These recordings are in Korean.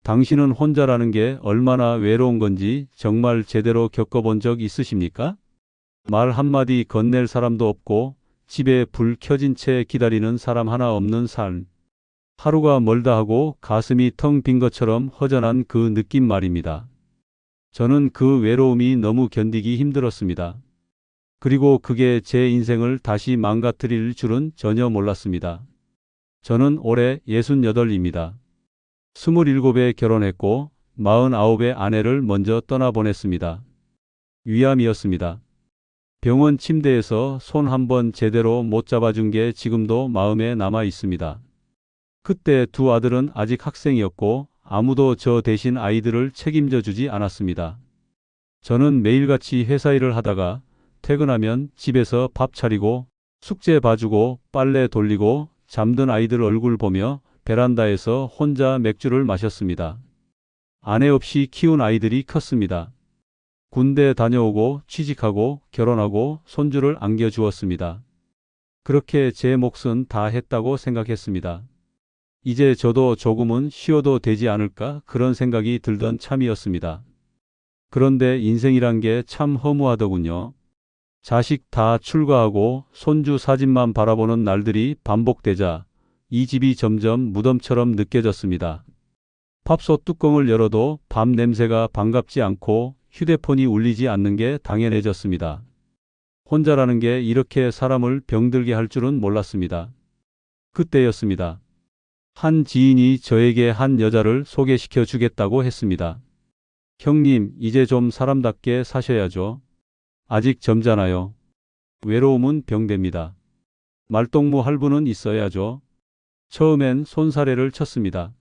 당신은 혼자라는 게 얼마나 외로운 건지 정말 제대로 겪어본 적 있으십니까? 말 한마디 건넬 사람도 없고 집에 불 켜진 채 기다리는 사람 하나 없는 삶. 하루가 멀다 하고 가슴이 텅 빈 것처럼 허전한 그 느낌 말입니다. 저는 그 외로움이 너무 견디기 힘들었습니다. 그리고 그게 제 인생을 다시 망가뜨릴 줄은 전혀 몰랐습니다. 저는 올해 68입니다. 27에 결혼했고 49에 아내를 먼저 떠나보냈습니다. 위암이었습니다. 병원 침대에서 손 한 번 제대로 못 잡아준 게 지금도 마음에 남아 있습니다. 그때 두 아들은 아직 학생이었고 아무도 저 대신 아이들을 책임져 주지 않았습니다. 저는 매일같이 회사 일을 하다가 퇴근하면 집에서 밥 차리고 숙제 봐주고 빨래 돌리고 잠든 아이들 얼굴 보며 베란다에서 혼자 맥주를 마셨습니다. 아내 없이 키운 아이들이 컸습니다. 군대 다녀오고 취직하고 결혼하고 손주를 안겨주었습니다. 그렇게 제 몫은 다 했다고 생각했습니다. 이제 저도 조금은 쉬어도 되지 않을까 그런 생각이 들던 참이었습니다. 그런데 인생이란 게 참 허무하더군요. 자식 다 출가하고 손주 사진만 바라보는 날들이 반복되자 이 집이 점점 무덤처럼 느껴졌습니다. 밥솥 뚜껑을 열어도 밥 냄새가 반갑지 않고 휴대폰이 울리지 않는 게 당연해졌습니다. 혼자라는 게 이렇게 사람을 병들게 할 줄은 몰랐습니다. 그때였습니다. 한 지인이 저에게 한 여자를 소개시켜 주겠다고 했습니다. 형님, 이제 좀 사람답게 사셔야죠. 아직 젊잖아요. 외로움은 병됩니다. 말동무 할부는 있어야죠. 처음엔 손사래를 쳤습니다.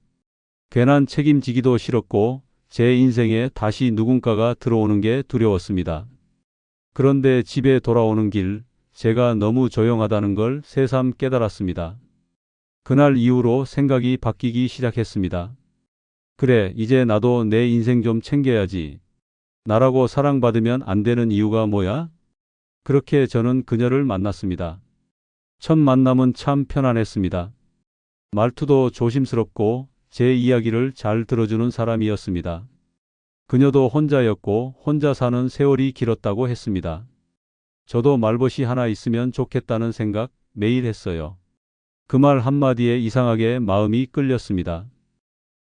괜한 책임지기도 싫었고 제 인생에 다시 누군가가 들어오는 게 두려웠습니다. 그런데 집에 돌아오는 길, 제가 너무 조용하다는 걸 새삼 깨달았습니다. 그날 이후로 생각이 바뀌기 시작했습니다. 그래, 이제 나도 내 인생 좀 챙겨야지. 나라고 사랑받으면 안 되는 이유가 뭐야? 그렇게 저는 그녀를 만났습니다. 첫 만남은 참 편안했습니다. 말투도 조심스럽고 제 이야기를 잘 들어주는 사람이었습니다. 그녀도 혼자였고 혼자 사는 세월이 길었다고 했습니다. 저도 말벗이 하나 있으면 좋겠다는 생각 매일 했어요. 그 말 한마디에 이상하게 마음이 끌렸습니다.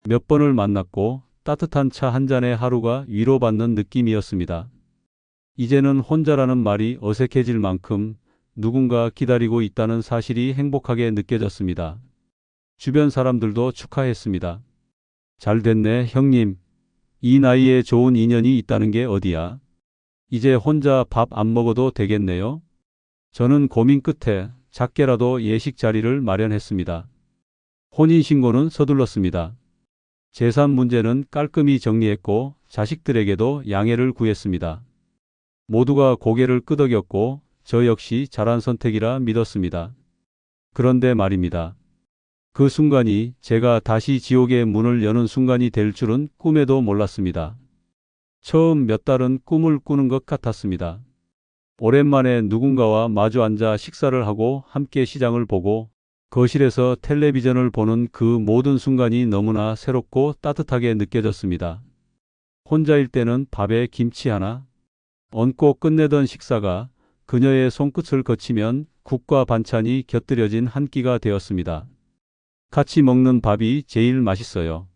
몇 번을 만났고 따뜻한 차 한 잔에 하루가 위로받는 느낌이었습니다. 이제는 혼자라는 말이 어색해질 만큼 누군가 기다리고 있다는 사실이 행복하게 느껴졌습니다. 주변 사람들도 축하했습니다. 잘 됐네, 형님. 이 나이에 좋은 인연이 있다는 게 어디야? 이제 혼자 밥 안 먹어도 되겠네요. 저는 고민 끝에 작게라도 예식 자리를 마련했습니다. 혼인신고는 서둘렀습니다. 재산 문제는 깔끔히 정리했고 자식들에게도 양해를 구했습니다. 모두가 고개를 끄덕였고 저 역시 잘한 선택이라 믿었습니다. 그런데 말입니다. 그 순간이 제가 다시 지옥의 문을 여는 순간이 될 줄은 꿈에도 몰랐습니다. 처음 몇 달은 꿈을 꾸는 것 같았습니다. 오랜만에 누군가와 마주 앉아 식사를 하고 함께 시장을 보고 거실에서 텔레비전을 보는 그 모든 순간이 너무나 새롭고 따뜻하게 느껴졌습니다. 혼자일 때는 밥에 김치 하나 얹고 끝내던 식사가 그녀의 손끝을 거치면 국과 반찬이 곁들여진 한 끼가 되었습니다. 같이 먹는 밥이 제일 맛있어요.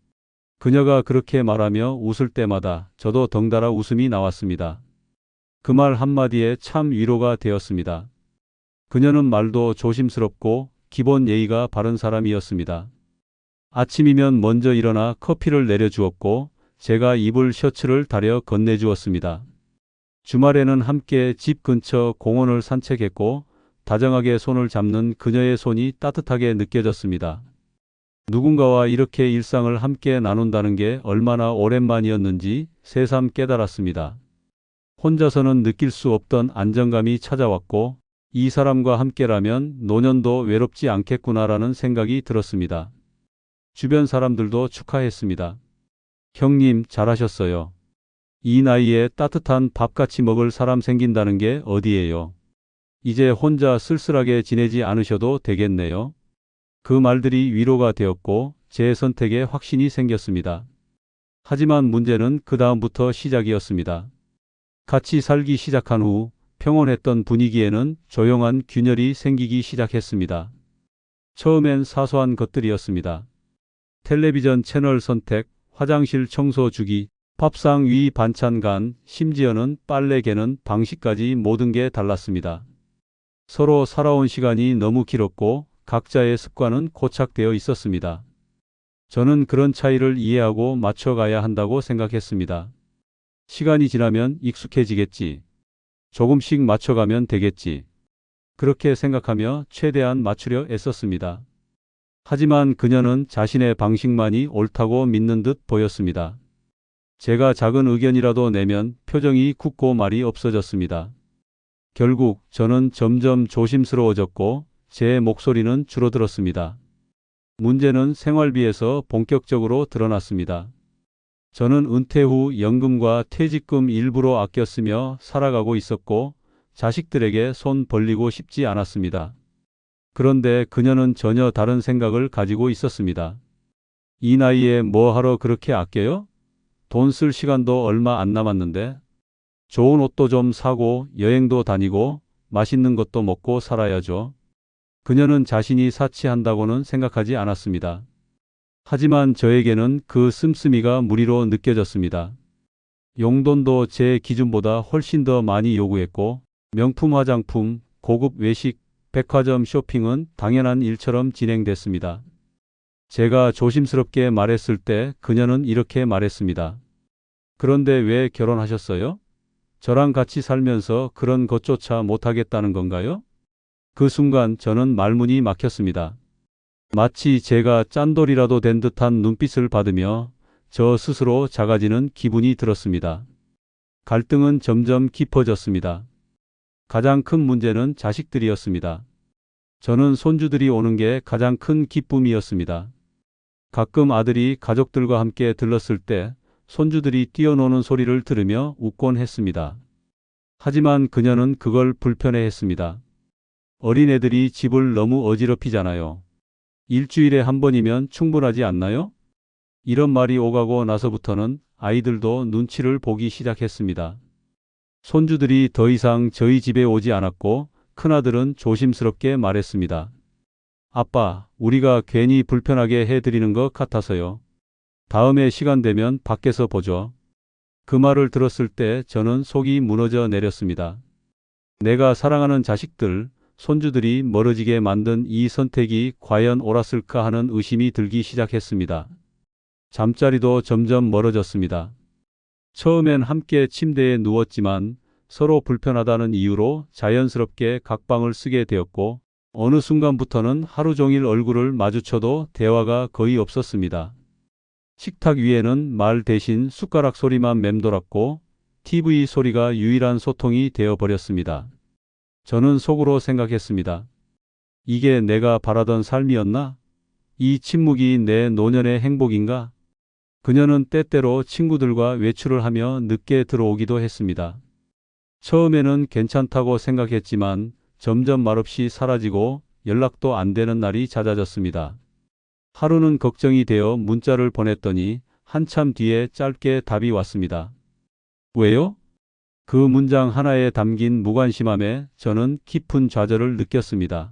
그녀가 그렇게 말하며 웃을 때마다 저도 덩달아 웃음이 나왔습니다. 그 말 한마디에 참 위로가 되었습니다. 그녀는 말도 조심스럽고 기본 예의가 바른 사람이었습니다. 아침이면 먼저 일어나 커피를 내려주었고 제가 입을 셔츠를 다려 건네주었습니다. 주말에는 함께 집 근처 공원을 산책했고 다정하게 손을 잡는 그녀의 손이 따뜻하게 느껴졌습니다. 누군가와 이렇게 일상을 함께 나눈다는 게 얼마나 오랜만이었는지 새삼 깨달았습니다. 혼자서는 느낄 수 없던 안정감이 찾아왔고 이 사람과 함께라면 노년도 외롭지 않겠구나라는 생각이 들었습니다. 주변 사람들도 축하했습니다. 형님, 잘하셨어요. 이 나이에 따뜻한 밥같이 먹을 사람 생긴다는 게 어디예요. 이제 혼자 쓸쓸하게 지내지 않으셔도 되겠네요. 그 말들이 위로가 되었고 제 선택에 확신이 생겼습니다. 하지만 문제는 그 다음부터 시작이었습니다. 같이 살기 시작한 후 평온했던 분위기에는 조용한 균열이 생기기 시작했습니다. 처음엔 사소한 것들이었습니다. 텔레비전 채널 선택, 화장실 청소 주기, 밥상 위 반찬 간, 심지어는 빨래 개는 방식까지 모든 게 달랐습니다. 서로 살아온 시간이 너무 길었고 각자의 습관은 고착되어 있었습니다. 저는 그런 차이를 이해하고 맞춰가야 한다고 생각했습니다. 시간이 지나면 익숙해지겠지. 조금씩 맞춰가면 되겠지. 그렇게 생각하며 최대한 맞추려 애썼습니다. 하지만 그녀는 자신의 방식만이 옳다고 믿는 듯 보였습니다. 제가 작은 의견이라도 내면 표정이 굳고 말이 없어졌습니다. 결국 저는 점점 조심스러워졌고 제 목소리는 줄어들었습니다. 문제는 생활비에서 본격적으로 드러났습니다. 저는 은퇴 후 연금과 퇴직금 일부러 아껴 쓰며 살아가고 있었고 자식들에게 손 벌리고 싶지 않았습니다. 그런데 그녀는 전혀 다른 생각을 가지고 있었습니다. 이 나이에 뭐 하러 그렇게 아껴요? 돈 쓸 시간도 얼마 안 남았는데. 좋은 옷도 좀 사고 여행도 다니고 맛있는 것도 먹고 살아야죠. 그녀는 자신이 사치한다고는 생각하지 않았습니다. 하지만 저에게는 그 씀씀이가 무리로 느껴졌습니다. 용돈도 제 기준보다 훨씬 더 많이 요구했고 명품 화장품, 고급 외식, 백화점 쇼핑은 당연한 일처럼 진행됐습니다. 제가 조심스럽게 말했을 때 그녀는 이렇게 말했습니다. 그런데 왜 결혼하셨어요? 저랑 같이 살면서 그런 것조차 못하겠다는 건가요? 그 순간 저는 말문이 막혔습니다. 마치 제가 짠돌이라도 된 듯한 눈빛을 받으며 저 스스로 작아지는 기분이 들었습니다. 갈등은 점점 깊어졌습니다. 가장 큰 문제는 자식들이었습니다. 저는 손주들이 오는 게 가장 큰 기쁨이었습니다. 가끔 아들이 가족들과 함께 들렀을 때 손주들이 뛰어노는 소리를 들으며 웃곤 했습니다. 하지만 그녀는 그걸 불편해했습니다. 어린애들이 집을 너무 어지럽히잖아요. 일주일에 한 번이면 충분하지 않나요? 이런 말이 오가고 나서부터는 아이들도 눈치를 보기 시작했습니다. 손주들이 더 이상 저희 집에 오지 않았고 큰아들은 조심스럽게 말했습니다. 아빠, 우리가 괜히 불편하게 해드리는 것 같아서요. 다음에 시간 되면 밖에서 보죠. 그 말을 들었을 때 저는 속이 무너져 내렸습니다. 내가 사랑하는 자식들, 손주들이 멀어지게 만든 이 선택이 과연 옳았을까 하는 의심이 들기 시작했습니다. 잠자리도 점점 멀어졌습니다. 처음엔 함께 침대에 누웠지만 서로 불편하다는 이유로 자연스럽게 각방을 쓰게 되었고 어느 순간부터는 하루 종일 얼굴을 마주쳐도 대화가 거의 없었습니다. 식탁 위에는 말 대신 숟가락 소리만 맴돌았고 TV 소리가 유일한 소통이 되어버렸습니다. 저는 속으로 생각했습니다. 이게 내가 바라던 삶이었나? 이 침묵이 내 노년의 행복인가? 그녀는 때때로 친구들과 외출을 하며 늦게 들어오기도 했습니다. 처음에는 괜찮다고 생각했지만 점점 말없이 사라지고 연락도 안 되는 날이 잦아졌습니다. 하루는 걱정이 되어 문자를 보냈더니 한참 뒤에 짧게 답이 왔습니다. 왜요? 그 문장 하나에 담긴 무관심함에 저는 깊은 좌절을 느꼈습니다.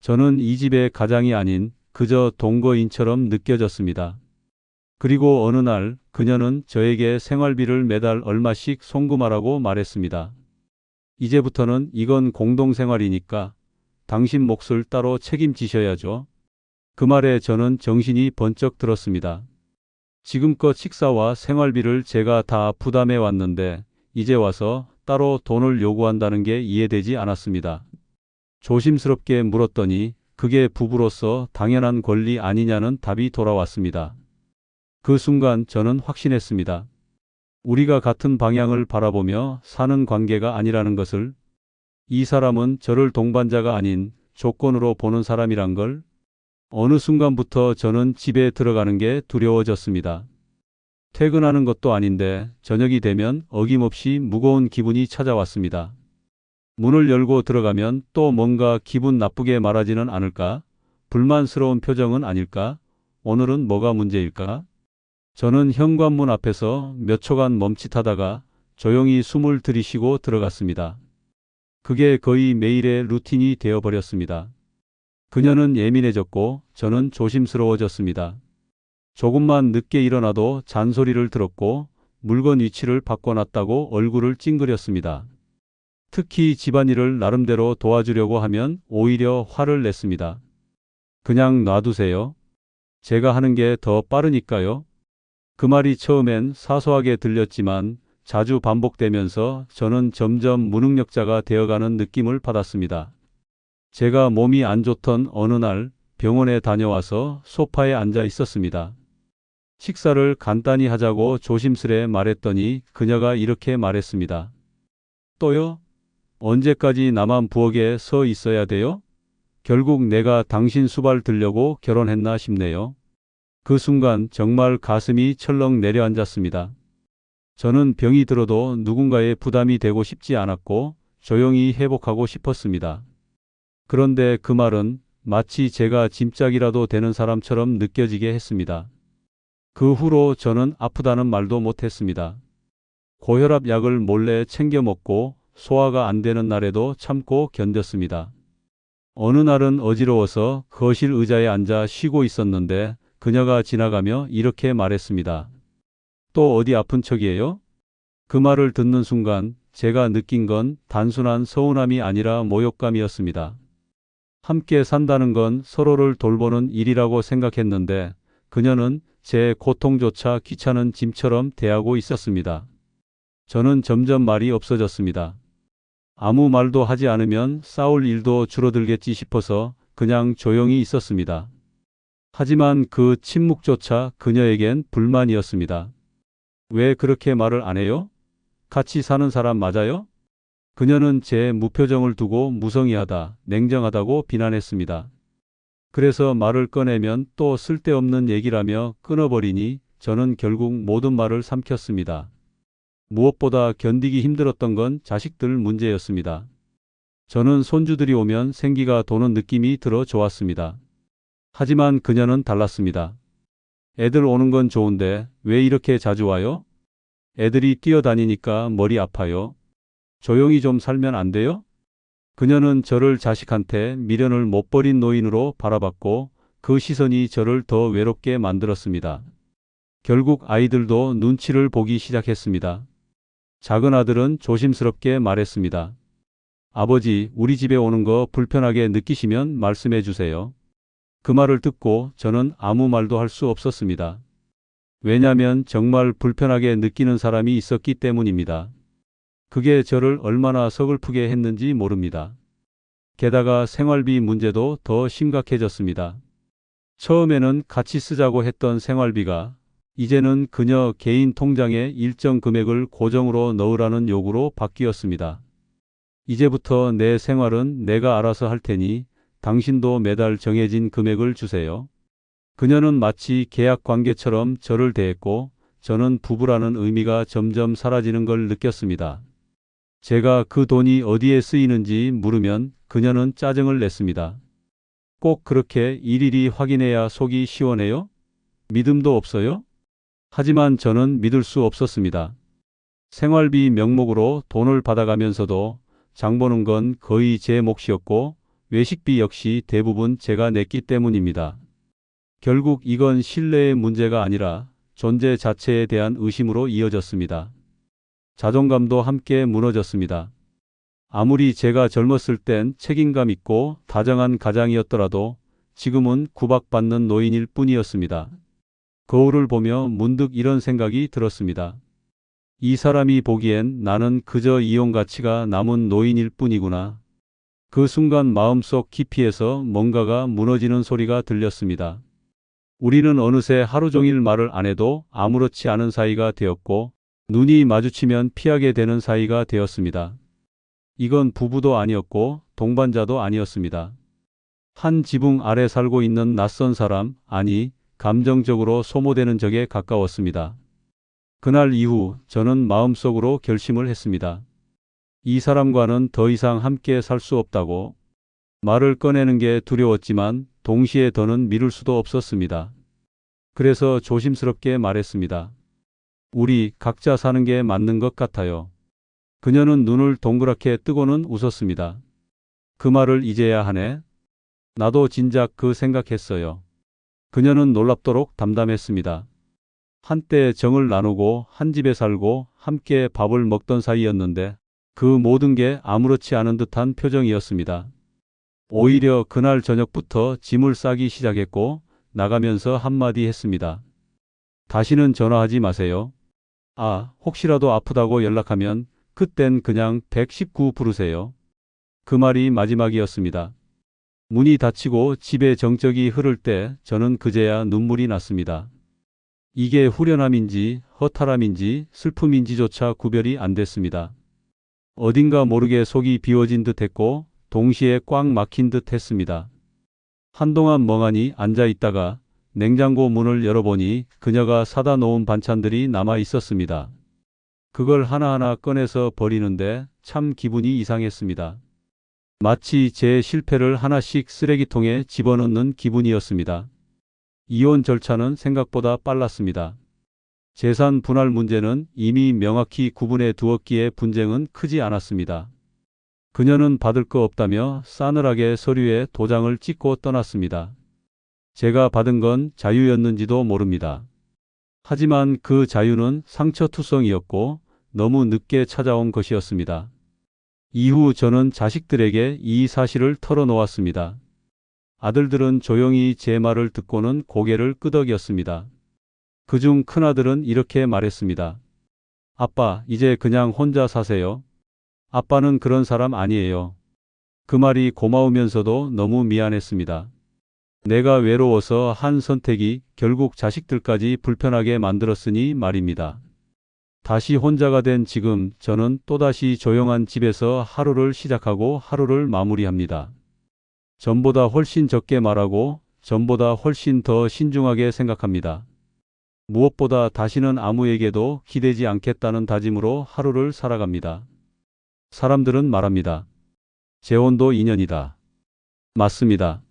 저는 이 집의 가장이 아닌 그저 동거인처럼 느껴졌습니다. 그리고 어느 날 그녀는 저에게 생활비를 매달 얼마씩 송금하라고 말했습니다. 이제부터는 이건 공동생활이니까 당신 몫을 따로 책임지셔야죠. 그 말에 저는 정신이 번쩍 들었습니다. 지금껏 식사와 생활비를 제가 다 부담해 왔는데 이제 와서 따로 돈을 요구한다는 게 이해되지 않았습니다. 조심스럽게 물었더니 그게 부부로서 당연한 권리 아니냐는 답이 돌아왔습니다. 그 순간 저는 확신했습니다. 우리가 같은 방향을 바라보며 사는 관계가 아니라는 것을, 이 사람은 저를 동반자가 아닌 조건으로 보는 사람이란 걸. 어느 순간부터 저는 집에 들어가는 게 두려워졌습니다. 퇴근하는 것도 아닌데 저녁이 되면 어김없이 무거운 기분이 찾아왔습니다. 문을 열고 들어가면 또 뭔가 기분 나쁘게 말하지는 않을까? 불만스러운 표정은 아닐까? 오늘은 뭐가 문제일까? 저는 현관문 앞에서 몇 초간 멈칫하다가 조용히 숨을 들이쉬고 들어갔습니다. 그게 거의 매일의 루틴이 되어버렸습니다. 그녀는 예민해졌고 저는 조심스러워졌습니다. 조금만 늦게 일어나도 잔소리를 들었고 물건 위치를 바꿔놨다고 얼굴을 찡그렸습니다. 특히 집안일을 나름대로 도와주려고 하면 오히려 화를 냈습니다. 그냥 놔두세요. 제가 하는 게 더 빠르니까요. 그 말이 처음엔 사소하게 들렸지만 자주 반복되면서 저는 점점 무능력자가 되어가는 느낌을 받았습니다. 제가 몸이 안 좋던 어느 날 병원에 다녀와서 소파에 앉아 있었습니다. 식사를 간단히 하자고 조심스레 말했더니 그녀가 이렇게 말했습니다. 또요? 언제까지 나만 부엌에 서 있어야 돼요? 결국 내가 당신 수발 들려고 결혼했나 싶네요. 그 순간 정말 가슴이 철렁 내려앉았습니다. 저는 병이 들어도 누군가의 부담이 되고 싶지 않았고 조용히 회복하고 싶었습니다. 그런데 그 말은 마치 제가 짐짝이라도 되는 사람처럼 느껴지게 했습니다. 그 후로 저는 아프다는 말도 못했습니다. 고혈압 약을 몰래 챙겨 먹고 소화가 안 되는 날에도 참고 견뎠습니다. 어느 날은 어지러워서 거실 의자에 앉아 쉬고 있었는데 그녀가 지나가며 이렇게 말했습니다. 또 어디 아픈 척이에요? 그 말을 듣는 순간 제가 느낀 건 단순한 서운함이 아니라 모욕감이었습니다. 함께 산다는 건 서로를 돌보는 일이라고 생각했는데 그녀는 제 고통조차 귀찮은 짐처럼 대하고 있었습니다. 저는 점점 말이 없어졌습니다. 아무 말도 하지 않으면 싸울 일도 줄어들겠지 싶어서 그냥 조용히 있었습니다. 하지만 그 침묵조차 그녀에겐 불만이었습니다. 왜 그렇게 말을 안 해요? 같이 사는 사람 맞아요? 그녀는 제 무표정을 두고 무성의하다, 냉정하다고 비난했습니다. 그래서 말을 꺼내면 또 쓸데없는 얘기라며 끊어버리니 저는 결국 모든 말을 삼켰습니다. 무엇보다 견디기 힘들었던 건 자식들 문제였습니다. 저는 손주들이 오면 생기가 도는 느낌이 들어 좋았습니다. 하지만 그녀는 달랐습니다. 애들 오는 건 좋은데 왜 이렇게 자주 와요? 애들이 뛰어다니니까 머리 아파요. 조용히 좀 살면 안 돼요? 그녀는 저를 자식한테 미련을 못 버린 노인으로 바라봤고 그 시선이 저를 더 외롭게 만들었습니다. 결국 아이들도 눈치를 보기 시작했습니다. 작은 아들은 조심스럽게 말했습니다. 아버지, 우리 집에 오는 거 불편하게 느끼시면 말씀해 주세요. 그 말을 듣고 저는 아무 말도 할 수 없었습니다. 왜냐하면 정말 불편하게 느끼는 사람이 있었기 때문입니다. 그게 저를 얼마나 서글프게 했는지 모릅니다. 게다가 생활비 문제도 더 심각해졌습니다. 처음에는 같이 쓰자고 했던 생활비가 이제는 그녀 개인 통장에 일정 금액을 고정으로 넣으라는 요구로 바뀌었습니다. 이제부터 내 생활은 내가 알아서 할 테니 당신도 매달 정해진 금액을 주세요. 그녀는 마치 계약 관계처럼 저를 대했고 저는 부부라는 의미가 점점 사라지는 걸 느꼈습니다. 제가 그 돈이 어디에 쓰이는지 물으면 그녀는 짜증을 냈습니다. 꼭 그렇게 일일이 확인해야 속이 시원해요? 믿음도 없어요? 하지만 저는 믿을 수 없었습니다. 생활비 명목으로 돈을 받아가면서도 장 보는 건 거의 제 몫이었고 외식비 역시 대부분 제가 냈기 때문입니다. 결국 이건 신뢰의 문제가 아니라 존재 자체에 대한 의심으로 이어졌습니다. 자존감도 함께 무너졌습니다. 아무리 제가 젊었을 땐 책임감 있고 다정한 가장이었더라도 지금은 구박받는 노인일 뿐이었습니다. 거울을 보며 문득 이런 생각이 들었습니다. 이 사람이 보기엔 나는 그저 이용 가치가 남은 노인일 뿐이구나. 그 순간 마음속 깊이에서 뭔가가 무너지는 소리가 들렸습니다. 우리는 어느새 하루 종일 말을 안 해도 아무렇지 않은 사이가 되었고 눈이 마주치면 피하게 되는 사이가 되었습니다. 이건 부부도 아니었고 동반자도 아니었습니다. 한 지붕 아래 살고 있는 낯선 사람, 아니 감정적으로 소모되는 적에 가까웠습니다. 그날 이후 저는 마음속으로 결심을 했습니다. 이 사람과는 더 이상 함께 살 수 없다고. 말을 꺼내는 게 두려웠지만 동시에 더는 미룰 수도 없었습니다. 그래서 조심스럽게 말했습니다. 우리 각자 사는 게 맞는 것 같아요. 그녀는 눈을 동그랗게 뜨고는 웃었습니다. 그 말을 이제야 하네. 나도 진작 그 생각했어요. 그녀는 놀랍도록 담담했습니다. 한때 정을 나누고 한 집에 살고 함께 밥을 먹던 사이였는데 그 모든 게 아무렇지 않은 듯한 표정이었습니다. 오히려 그날 저녁부터 짐을 싸기 시작했고 나가면서 한마디 했습니다. 다시는 전화하지 마세요. 아, 혹시라도 아프다고 연락하면 그땐 그냥 119 부르세요. 그 말이 마지막이었습니다. 문이 닫히고 집에 정적이 흐를 때 저는 그제야 눈물이 났습니다. 이게 후련함인지 허탈함인지 슬픔인지조차 구별이 안 됐습니다. 어딘가 모르게 속이 비워진 듯 했고 동시에 꽉 막힌 듯 했습니다. 한동안 멍하니 앉아 있다가 냉장고 문을 열어보니 그녀가 사다 놓은 반찬들이 남아 있었습니다. 그걸 하나하나 꺼내서 버리는데 참 기분이 이상했습니다. 마치 제 실패를 하나씩 쓰레기통에 집어넣는 기분이었습니다. 이혼 절차는 생각보다 빨랐습니다. 재산 분할 문제는 이미 명확히 구분해 두었기에 분쟁은 크지 않았습니다. 그녀는 받을 거 없다며 싸늘하게 서류에 도장을 찍고 떠났습니다. 제가 받은 건 자유였는지도 모릅니다. 하지만 그 자유는 상처투성이었고 너무 늦게 찾아온 것이었습니다. 이후 저는 자식들에게 이 사실을 털어놓았습니다. 아들들은 조용히 제 말을 듣고는 고개를 끄덕였습니다. 그중 큰아들은 이렇게 말했습니다. 아빠, 이제 그냥 혼자 사세요. 아빠는 그런 사람 아니에요. 그 말이 고마우면서도 너무 미안했습니다. 내가 외로워서 한 선택이 결국 자식들까지 불편하게 만들었으니 말입니다. 다시 혼자가 된 지금 저는 또다시 조용한 집에서 하루를 시작하고 하루를 마무리합니다. 전보다 훨씬 적게 말하고 전보다 훨씬 더 신중하게 생각합니다. 무엇보다 다시는 아무에게도 기대지 않겠다는 다짐으로 하루를 살아갑니다. 사람들은 말합니다. 재혼도 인연이다. 맞습니다.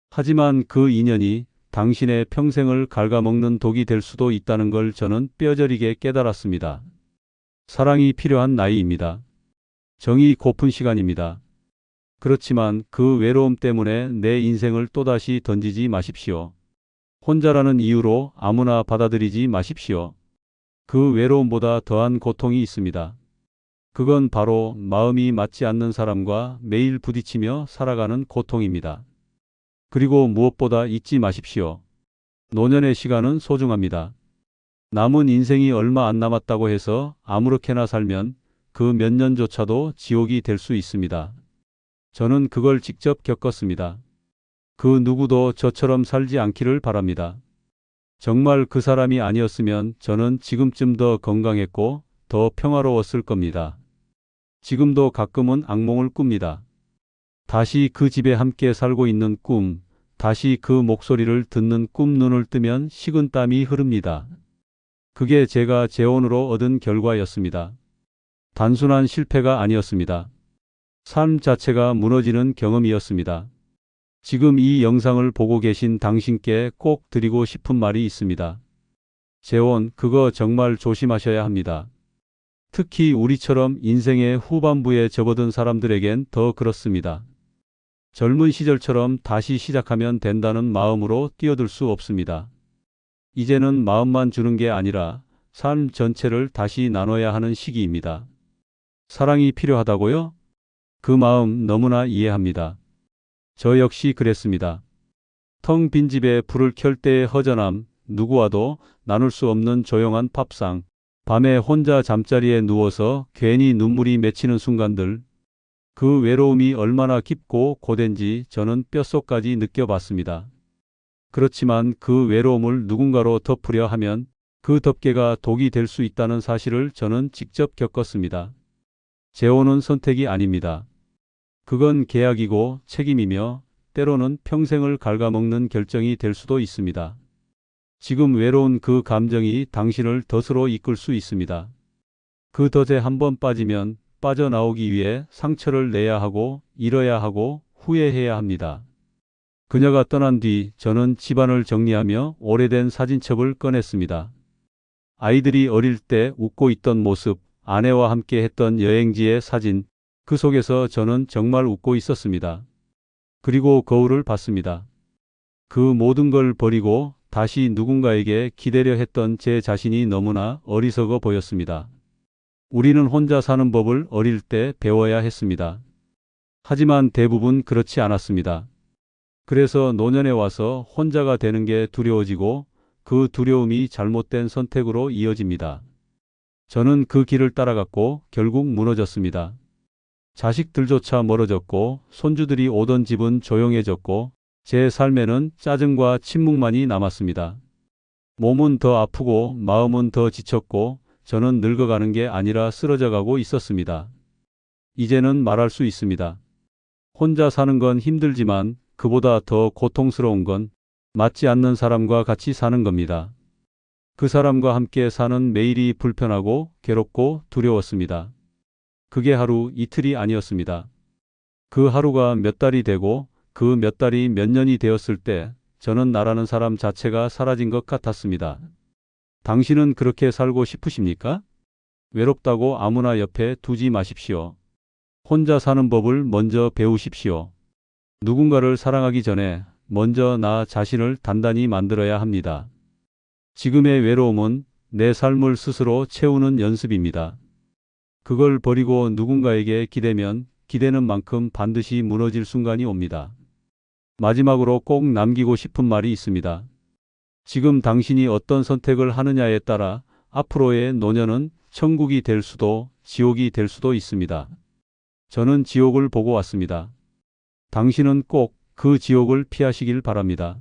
하지만 그 인연이 당신의 평생을 갉아먹는 독이 될 수도 있다는 걸 저는 뼈저리게 깨달았습니다. 사랑이 필요한 나이입니다. 정이 고픈 시간입니다. 그렇지만 그 외로움 때문에 내 인생을 또다시 던지지 마십시오. 혼자라는 이유로 아무나 받아들이지 마십시오. 그 외로움보다 더한 고통이 있습니다. 그건 바로 마음이 맞지 않는 사람과 매일 부딪히며 살아가는 고통입니다. 그리고 무엇보다 잊지 마십시오. 노년의 시간은 소중합니다. 남은 인생이 얼마 안 남았다고 해서 아무렇게나 살면 그 몇 년조차도 지옥이 될 수 있습니다. 저는 그걸 직접 겪었습니다. 그 누구도 저처럼 살지 않기를 바랍니다. 정말 그 사람이 아니었으면 저는 지금쯤 더 건강했고 더 평화로웠을 겁니다. 지금도 가끔은 악몽을 꿉니다. 다시 그 집에 함께 살고 있는 꿈, 다시 그 목소리를 듣는 꿈. 눈을 뜨면 식은땀이 흐릅니다. 그게 제가 재혼으로 얻은 결과였습니다. 단순한 실패가 아니었습니다. 삶 자체가 무너지는 경험이었습니다. 지금 이 영상을 보고 계신 당신께 꼭 드리고 싶은 말이 있습니다. 재혼, 그거 정말 조심하셔야 합니다. 특히 우리처럼 인생의 후반부에 접어든 사람들에겐 더 그렇습니다. 젊은 시절처럼 다시 시작하면 된다는 마음으로 뛰어들 수 없습니다. 이제는 마음만 주는 게 아니라 삶 전체를 다시 나눠야 하는 시기입니다. 사랑이 필요하다고요? 그 마음 너무나 이해합니다. 저 역시 그랬습니다. 텅 빈 집에 불을 켤 때의 허전함, 누구와도 나눌 수 없는 조용한 밥상, 밤에 혼자 잠자리에 누워서 괜히 눈물이 맺히는 순간들, 그 외로움이 얼마나 깊고 고된지 저는 뼛속까지 느껴봤습니다. 그렇지만 그 외로움을 누군가로 덮으려 하면 그 덮개가 독이 될 수 있다는 사실을 저는 직접 겪었습니다. 재혼은 선택이 아닙니다. 그건 계약이고 책임이며 때로는 평생을 갉아먹는 결정이 될 수도 있습니다. 지금 외로운 그 감정이 당신을 덫으로 이끌 수 있습니다. 그 덫에 한번 빠지면 빠져나오기 위해 상처를 내야 하고 잃어야 하고 후회해야 합니다. 그녀가 떠난 뒤 저는 집안을 정리하며 오래된 사진첩을 꺼냈습니다. 아이들이 어릴 때 웃고 있던 모습, 아내와 함께 했던 여행지의 사진, 그 속에서 저는 정말 웃고 있었습니다. 그리고 거울을 봤습니다. 그 모든 걸 버리고 다시 누군가에게 기대려 했던 제 자신이 너무나 어리석어 보였습니다. 우리는 혼자 사는 법을 어릴 때 배워야 했습니다. 하지만 대부분 그렇지 않았습니다. 그래서 노년에 와서 혼자가 되는 게 두려워지고 그 두려움이 잘못된 선택으로 이어집니다. 저는 그 길을 따라갔고 결국 무너졌습니다. 자식들조차 멀어졌고 손주들이 오던 집은 조용해졌고 제 삶에는 짜증과 침묵만이 남았습니다. 몸은 더 아프고 마음은 더 지쳤고 저는 늙어가는 게 아니라 쓰러져가고 있었습니다. 이제는 말할 수 있습니다. 혼자 사는 건 힘들지만 그보다 더 고통스러운 건 맞지 않는 사람과 같이 사는 겁니다. 그 사람과 함께 사는 매일이 불편하고 괴롭고 두려웠습니다. 그게 하루 이틀이 아니었습니다. 그 하루가 몇 달이 되고 그 몇 달이 몇 년이 되었을 때 저는 나라는 사람 자체가 사라진 것 같았습니다. 당신은 그렇게 살고 싶으십니까? 외롭다고 아무나 옆에 두지 마십시오. 혼자 사는 법을 먼저 배우십시오. 누군가를 사랑하기 전에 먼저 나 자신을 단단히 만들어야 합니다. 지금의 외로움은 내 삶을 스스로 채우는 연습입니다. 그걸 버리고 누군가에게 기대면 기대는 만큼 반드시 무너질 순간이 옵니다. 마지막으로 꼭 남기고 싶은 말이 있습니다. 지금 당신이 어떤 선택을 하느냐에 따라 앞으로의 노년은 천국이 될 수도 지옥이 될 수도 있습니다. 저는 지옥을 보고 왔습니다. 당신은 꼭 그 지옥을 피하시길 바랍니다.